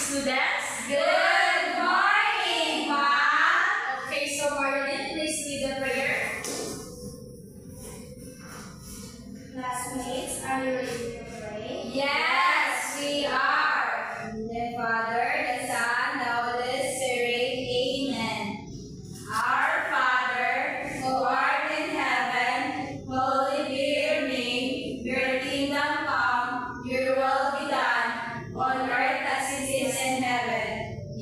students? Good morning, Mom. Okay, so Marilyn, please lead the prayer. Classmates, are you ready to pray? Yes, we are. In the Father, the Son, the Holy Spirit. Amen. Our Father, who art in heaven, holy be your name. Your kingdom come, your will be done, on earth as it is in heaven.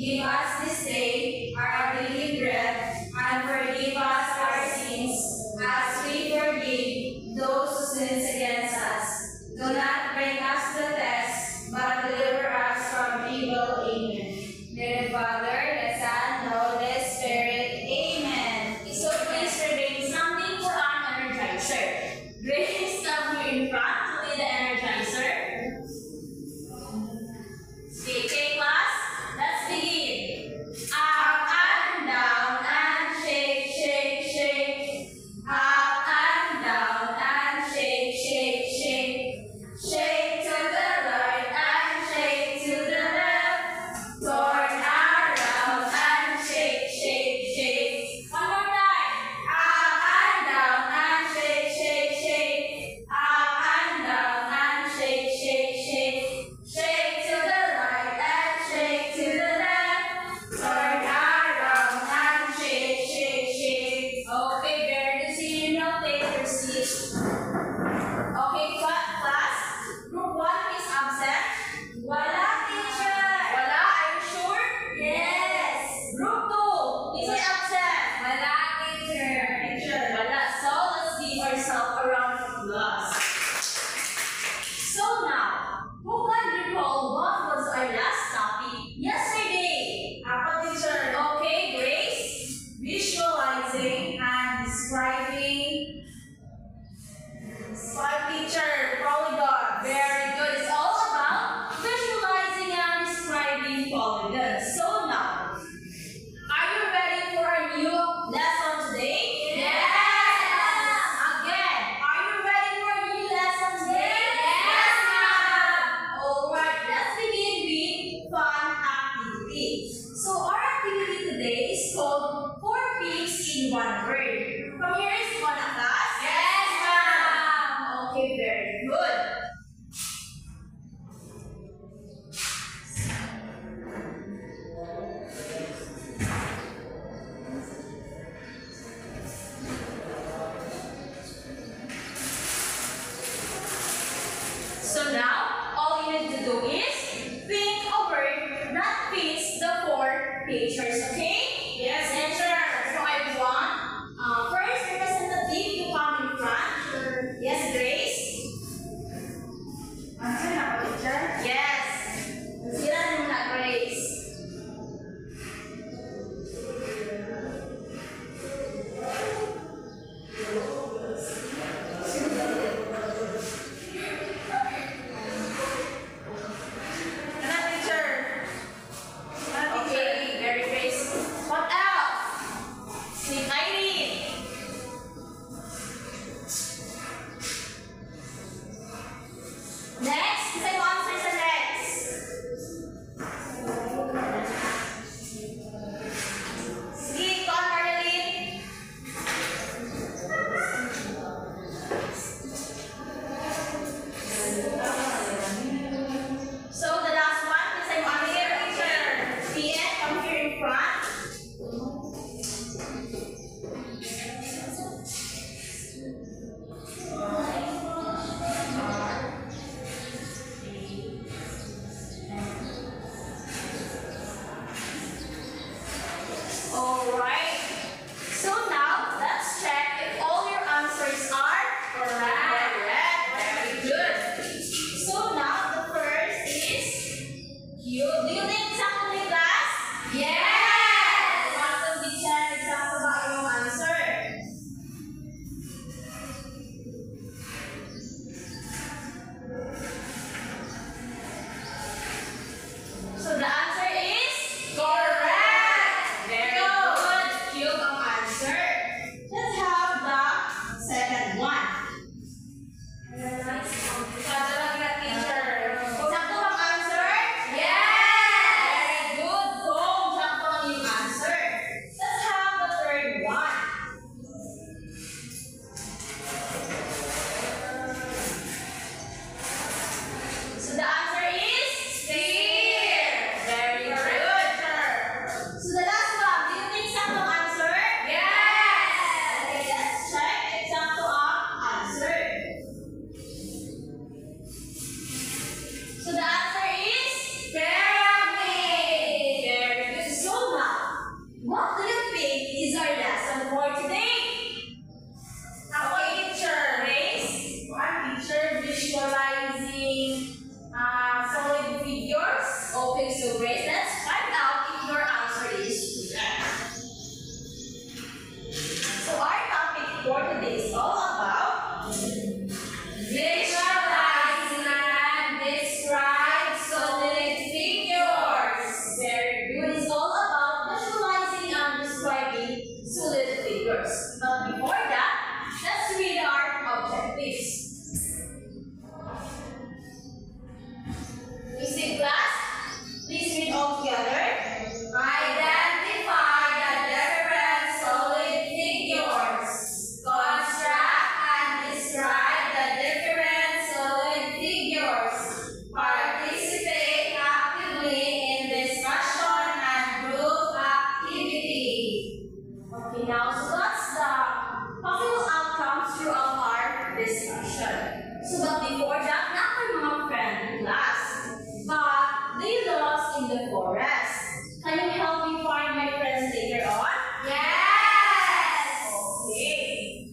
forest. Can you help me find my friends later on? Yes! Okay.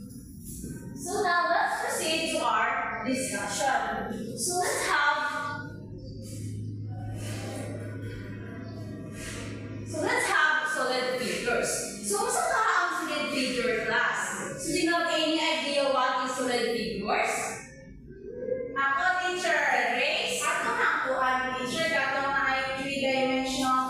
So now let's proceed to our discussion. So let's have solid figures. So saan ka ang solid figure class? So do you have any idea what is solid figures? Ako, teacher. Grace? Ako na po ang teacher, katong na ay 3-dimensional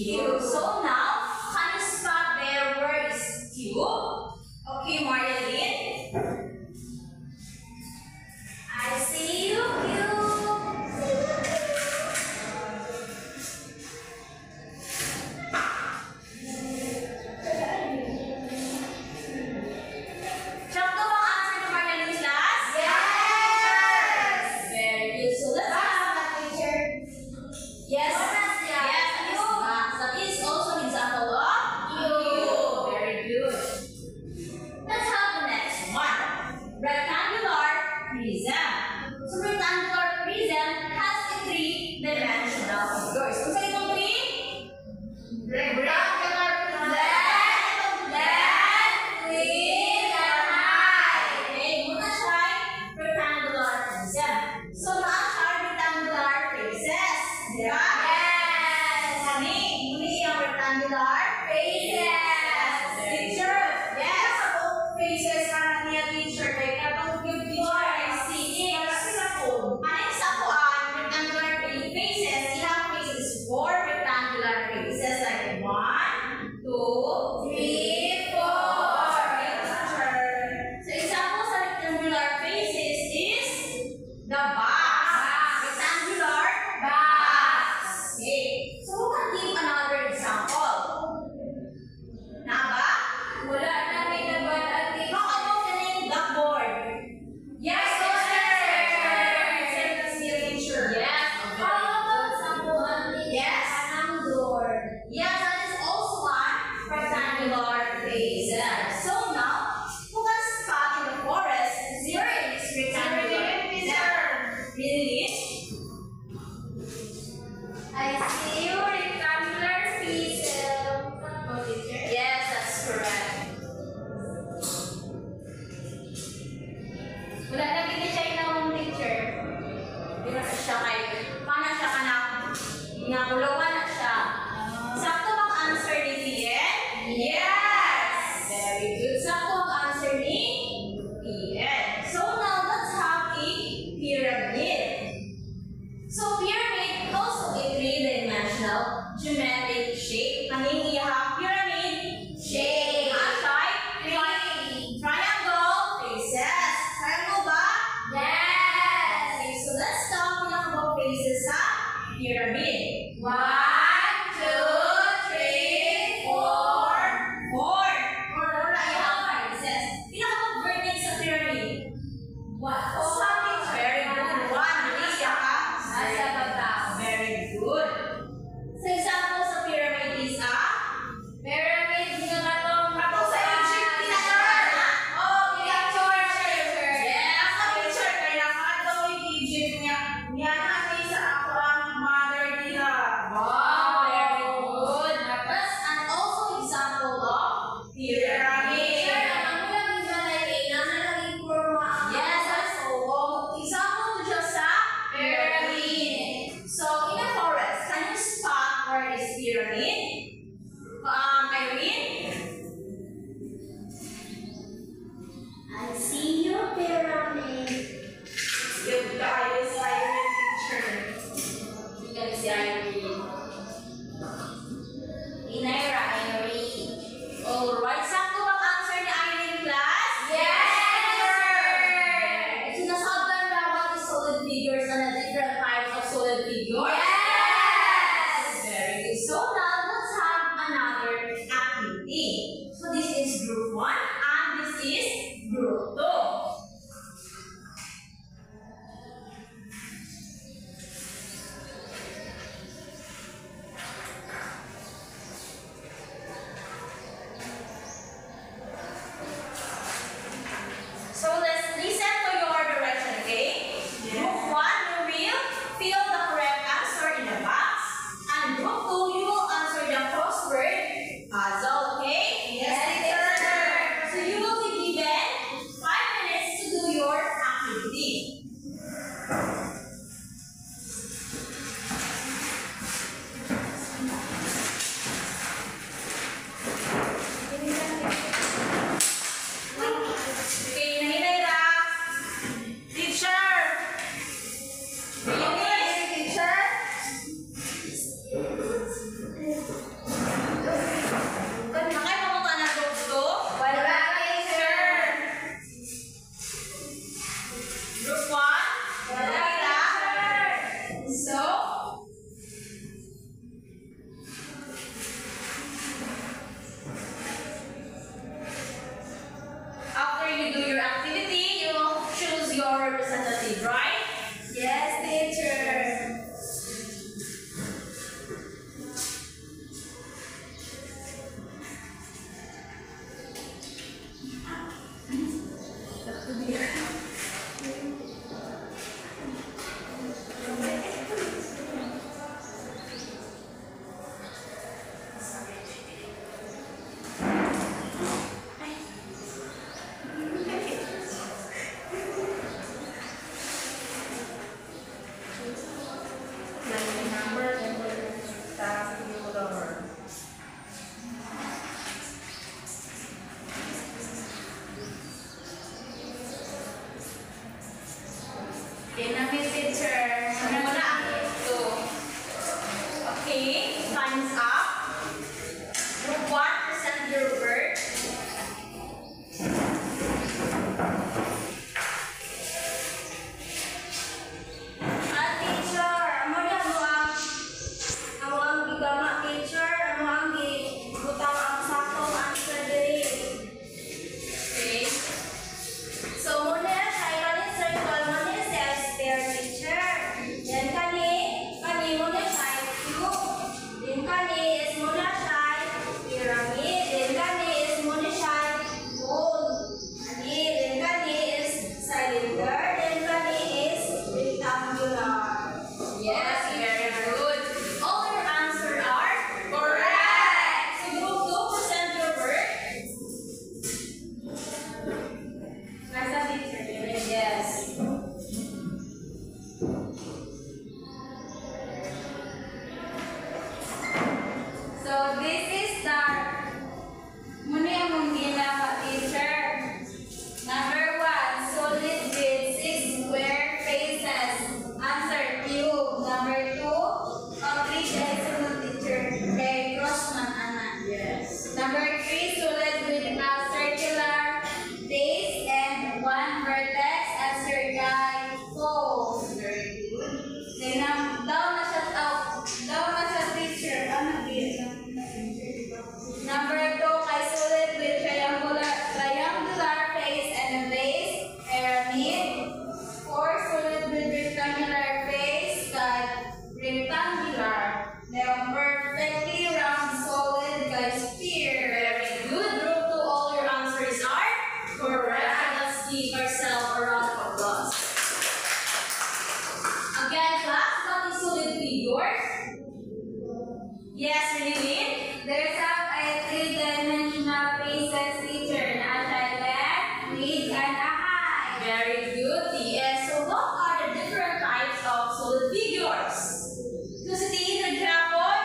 Cube. So now, can you spot there where is cube? Okay, Marilyn. I see you, cube. Sakto bang answer ni Marilyn, class? Yes. Very good. So let's have Teacher. yes. Bonus yan. Yes, that is box. That is also an example of cube. Very good. Let's have the next one. Rectangular prism. So rectangular prism has a three-dimensional figure. So sa itong three? Rectangular prism. Okay, muna siya ay rectangular prism. So naa siya ay rectangular faces. Di ba? Yes. Kani, muli yung rectangular faces. Teacher, yes. Faces para niya teacher. Kaya katong give teacher ay sige. Para sila po. Ano sa kuan, rectangular faces, ilang faces? 4 rectangular faces. Like 1, 2, 3, 4. Okay, teacher. So example sa rectangular faces is the box. Rectangular box. Okay. So who can give another example? Na ba? Wala na may naban ate. How about the name blackboard? Yes, teacher. Yes. How about someone with Yes. anang door? Yes, that is also one rectangular faces. So now, who can spot in the forest? Zero is rectangular. Really? I see you rectangular pieces. Yes, that's correct. Wala na gini siya inawang teacher. Di ba siya kay, paano siya ka na, nakulawan na siya. Sakto bang answer ni Tien? Yes! Very good. Sakto ang answer ni Tien. So now, let's have a pyramid. So pyramid also a three-dimensional geometric shape. Anong iyahang pyramid? Shape. Triangle faces. Triangle ba? Yes. Okay, so let's talk about faces sa pyramid. 1, 2, 3, 4. 4. Wala iyahang faces. Pinaka-vertex sa pyramid. What? Very good. 1. Release iyahang. Nasa baba. Very good. So example sa pyramid is a Pyramid nga katong katong sa Egypt, teacher. Oh, teacher. Yes, Teacher, kaya katong Egypt niya. Niya natin sa ako ang mother nila. Wow, very good. That's an also example of pyramid. Teacher, alam mo lang yung balay kay nasa laging kurma ang Yes, that's all. Example to just sa pyramid. So in a forest, can you spot where is pyramid? Irene? I see your pyramid. Yung tayo sa teacher. Ikaw si Irene. Inaira, Irene. Alright, sakto bang answer ni Irene, class? Yes! Sinasabi na what is solid figures and the different types of solid figures? Yes! Very good. So now, let's have another time's up. Group 1, present your work. Teacher, amo na mo ang gigama teacher, amo ang gibutang ang sakong answer diri. Okay. So, muna tayo kani circle mo ni self-spare teacher. Then kani muna tayo cube. Then kani is muna tayo pyramid. Then kani is muna tayo cone. Then kani is cylinder. Then kani is rectangular. Yes, very good. All your answers are correct. So, group 2, present your work. Nasa teacher yun. Yes. So, this is the muna yung ginagawa teacher. Number 1, solid with 6 square faces. Answer cube. Number 2, complete decimal teacher. Kay Crossman, anak. Yes. Number 3, solid with a circular base and 1 vertex. Answer kay Paul. Very good. Then, down na siya teacher. Ano ba? Number 2, kay solid with triangular face and a base, pyramid. 4, solid with rectangular face, kay rectangular. Then, perfectly round solid, kay sphere. Very good. Group 2, all your answers are correct. Let's give ourselves a round of applause. Again, class, what is solid figures? Yes, Rilin? There's a 3-dimensional faces teacher na siya left, mid, and a high. Very good. Yes. So, what are the different types of solid figures? Kasi tingin naghapon.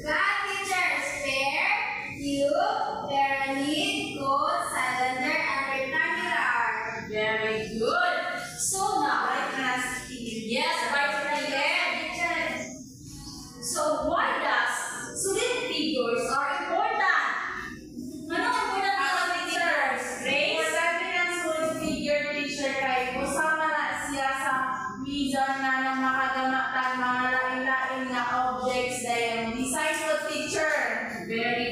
God teacher, sphere, cube, pyramid, cone, cylinder, and rectangular. Very good. So, now, yes, right to the end. So, why does solid figures are important? Ano ang important mga teachers? Grace? Importante ng solid figure teacher kay usama na siya sa mizan na ng makagamatan mga lain-lain nga objects dahil design ko teacher. Very